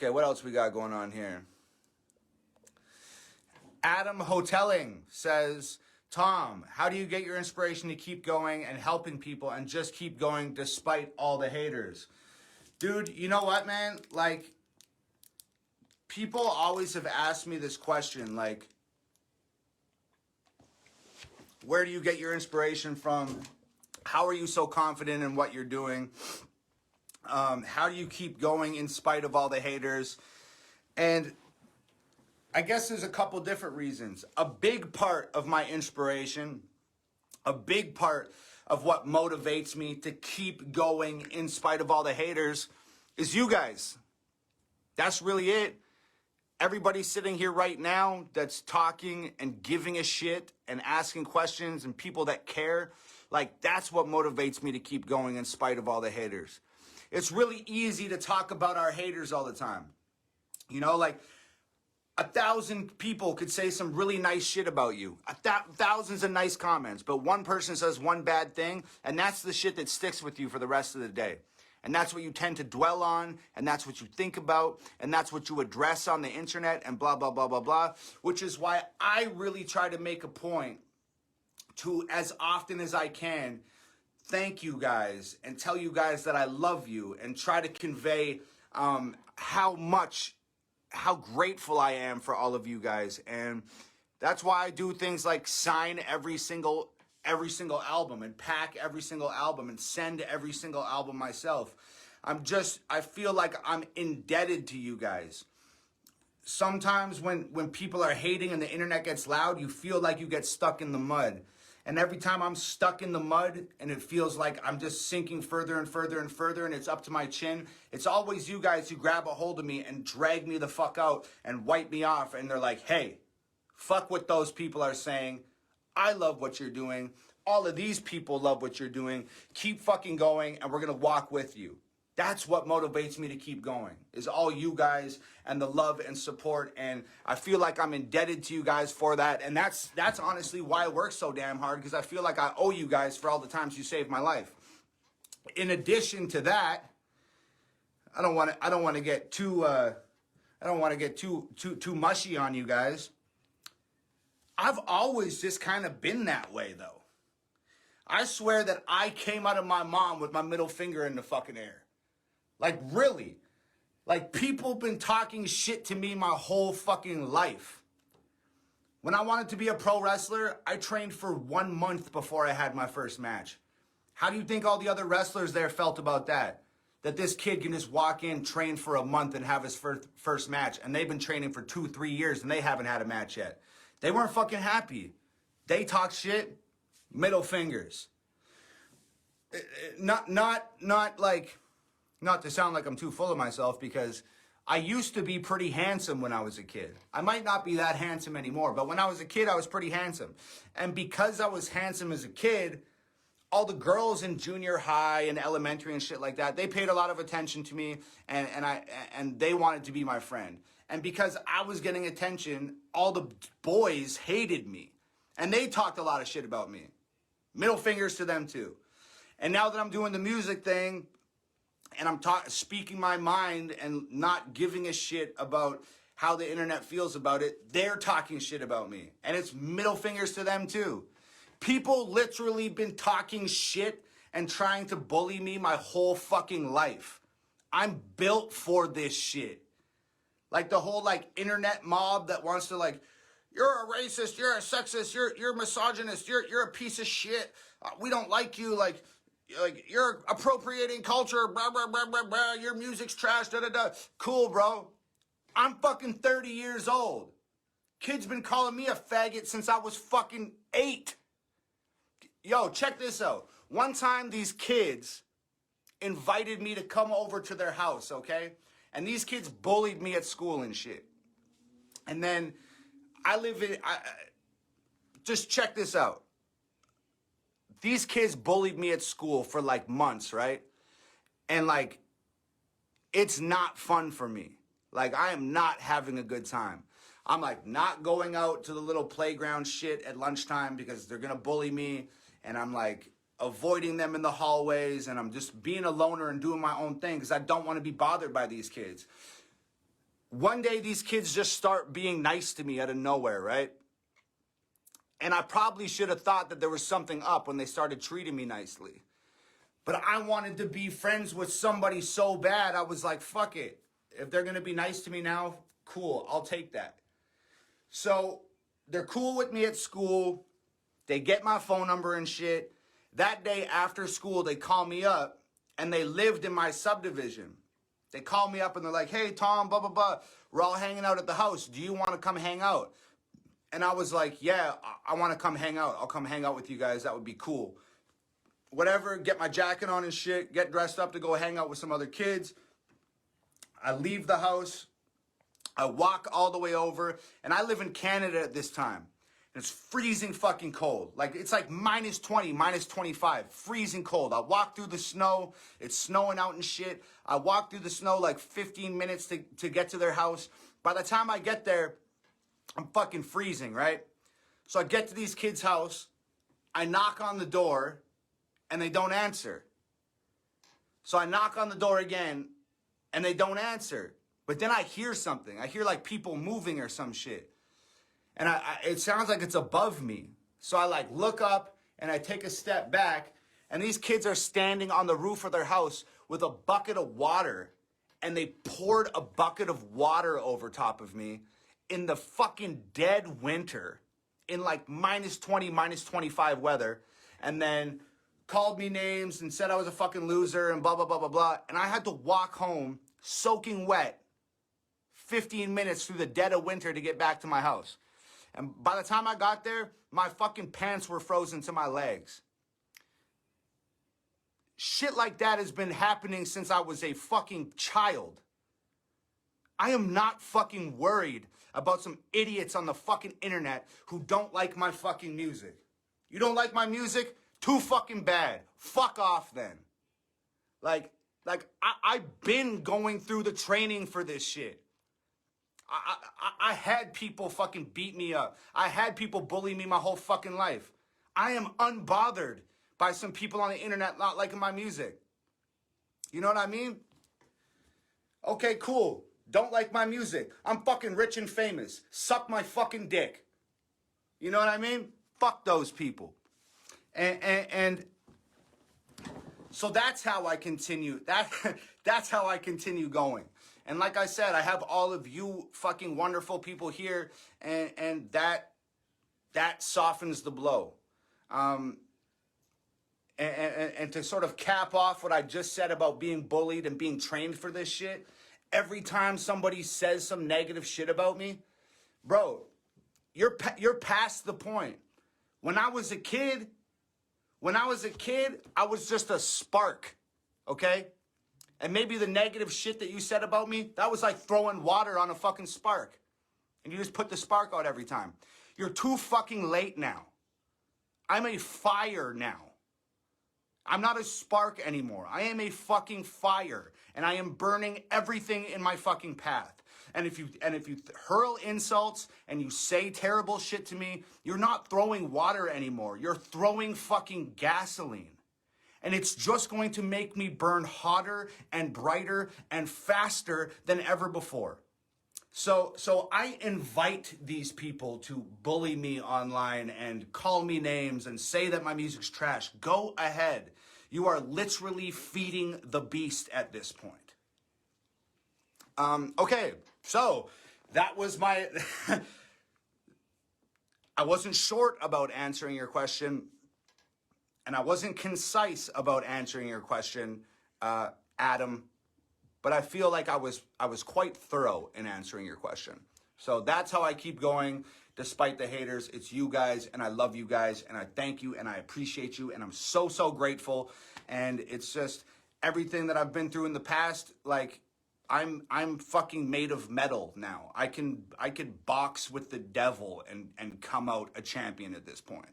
Okay, what else we got going on here? Adam Hoteling says, Tom, how do you get your inspiration to keep going and helping people and just keep going despite all the haters? Dude, you know what, man? Like, people always have asked me this question, like, where do you get your inspiration from? How are you so confident in what you're doing? How do you keep going in spite of all the haters? And I guess there's a couple different reasons. A big part of my inspiration, a big part of what motivates me to keep going in spite of all the haters is you guys. That's really it. Everybody sitting here right now that's talking and giving a shit and asking questions and people that care, like that's what motivates me to keep going in spite of all the haters. It's really easy to talk about our haters all the time. You know, like 1,000 people could say some really nice shit about you. Thousands of nice comments, but one person says one bad thing, and that's the shit that sticks with you for the rest of the day. And that's what you tend to dwell on, and that's what you think about, and that's what you address on the internet, and blah, blah, blah, blah, blah. Which is why I really try to make a point to, as often as I can, thank you guys and tell you guys that I love you and try to convey how grateful I am for all of you guys. And that's why I do things like sign every single album and pack every single album and send every single album myself. I feel like I'm indebted to you guys. Sometimes when people are hating and the internet gets loud, you feel like you get stuck in the mud. And every time I'm stuck in the mud and it feels like I'm just sinking further and further and further and it's up to my chin, it's always you guys who grab a hold of me and drag me the fuck out and wipe me off. And they're like, hey, fuck what those people are saying. I love what you're doing. All of these people love what you're doing. Keep fucking going and we're going to walk with you. That's what motivates me to keep going, is all you guys and the love and support. And I feel like I'm indebted to you guys for that. And that's honestly why I work so damn hard, because I feel like I owe you guys for all the times you saved my life. In addition to that, I don't want to get too mushy on you guys. I've always just kind of been that way, though. I swear that I came out of my mom with my middle finger in the fucking air. Like, really. Like, people been talking shit to me my whole fucking life. When I wanted to be a pro wrestler, I trained for 1 month before I had my first match. How do you think all the other wrestlers there felt about that? That this kid can just walk in, train for a month, and have his first match. And they've been training for 2-3 years, and they haven't had a match yet. They weren't fucking happy. They talk shit, middle fingers. Not to sound like I'm too full of myself, because I used to be pretty handsome when I was a kid. I might not be that handsome anymore, but when I was a kid, I was pretty handsome. And because I was handsome as a kid, all the girls in junior high and elementary and shit like that, they paid a lot of attention to me, and they wanted to be my friend. And because I was getting attention, all the boys hated me. And they talked a lot of shit about me. Middle fingers to them too. And now that I'm doing the music thing, and I'm speaking my mind and not giving a shit about how the internet feels about it, they're talking shit about me. And it's middle fingers to them too. People literally been talking shit and trying to bully me my whole fucking life. I'm built for this shit. Like the whole internet mob that wants to you're a racist, you're a sexist, you're misogynist, you're a piece of shit. We don't like you, like you're appropriating culture, blah, blah, blah, blah, blah, your music's trash, da, da, da. Cool, bro. I'm fucking 30 years old. Kids been calling me a faggot since I was fucking 8. Yo, check this out. One time these kids invited me to come over to their house, okay? And these kids bullied me at school and shit. And then just check this out. These kids bullied me at school for months, right? And it's not fun for me. I am not having a good time. I'm not going out to the little playground shit at lunchtime because they're going to bully me. And I'm avoiding them in the hallways. And I'm just being a loner and doing my own thing because I don't want to be bothered by these kids. One day these kids just start being nice to me out of nowhere, right? And I probably should have thought that there was something up when they started treating me nicely. But I wanted to be friends with somebody so bad, I was like, fuck it. If they're going to be nice to me now, cool, I'll take that. So they're cool with me at school. They get my phone number and shit. That day after school, they call me up, and they lived in my subdivision. They call me up and they're like, hey, Tom, blah, blah, blah. We're all hanging out at the house. Do you want to come hang out? And I was like, yeah, I want to come hang out. I'll come hang out with you guys. That would be cool. Whatever, get my jacket on and shit, get dressed up to go hang out with some other kids. I leave the house. I walk all the way over, and I live in Canada at this time. And it's freezing fucking cold. Like, it's like minus 20, minus 25, freezing cold. I walk through the snow. It's snowing out and shit. I walk through the snow like 15 minutes to get to their house. By the time I get there, I'm fucking freezing, right? So I get to these kids' house. I knock on the door, and they don't answer. So I knock on the door again, and they don't answer. But then I hear something. I hear like people moving or some shit. And it sounds like it's above me. So I like look up and I take a step back, and these kids are standing on the roof of their house with a bucket of water, and they poured a bucket of water over top of me in the fucking dead winter in like minus 20, minus 25 weather, and then called me names and said I was a fucking loser and blah, blah, blah, blah, blah. And I had to walk home soaking wet 15 minutes through the dead of winter to get back to my house. And by the time I got there, my fucking pants were frozen to my legs. Shit like that has been happening since I was a fucking child. I am not fucking worried about some idiots on the fucking internet who don't like my fucking music. You don't like my music? Too fucking bad. Fuck off then. Like I've been going through the training for this shit. I had people fucking beat me up. I had people bully me my whole fucking life. I am unbothered by some people on the internet not liking my music. You know what I mean? Okay, cool. Don't like my music. I'm fucking rich and famous. Suck my fucking dick. You know what I mean? Fuck those people. And so that's how I continue. That's how I continue going. And like I said, I have all of you fucking wonderful people here, and that softens the blow. And to sort of cap off what I just said about being bullied and being trained for this shit, every time somebody says some negative shit about me, bro, you're past the point. When I was a kid, I was just a spark, okay? And maybe the negative shit that you said about me, that was like throwing water on a fucking spark. And you just put the spark out every time. You're too fucking late now. I'm a fire now. I'm not a spark anymore. I am a fucking fire. And I am burning everything in my fucking path. And if you hurl insults and you say terrible shit to me, you're not throwing water anymore. You're throwing fucking gasoline. And it's just going to make me burn hotter and brighter and faster than ever before. So I invite these people to bully me online and call me names and say that my music's trash. Go ahead. You are literally feeding the beast at this point. Okay, so that was my... I wasn't short about answering your question. And I wasn't concise about answering your question, Adam, but I feel like I was quite thorough in answering your question. So that's how I keep going despite the haters. It's you guys, and I love you guys, and I thank you, and I appreciate you, and I'm so, so grateful. And it's just everything that I've been through in the past, like I'm fucking made of metal now. I could box with the devil and come out a champion at this point.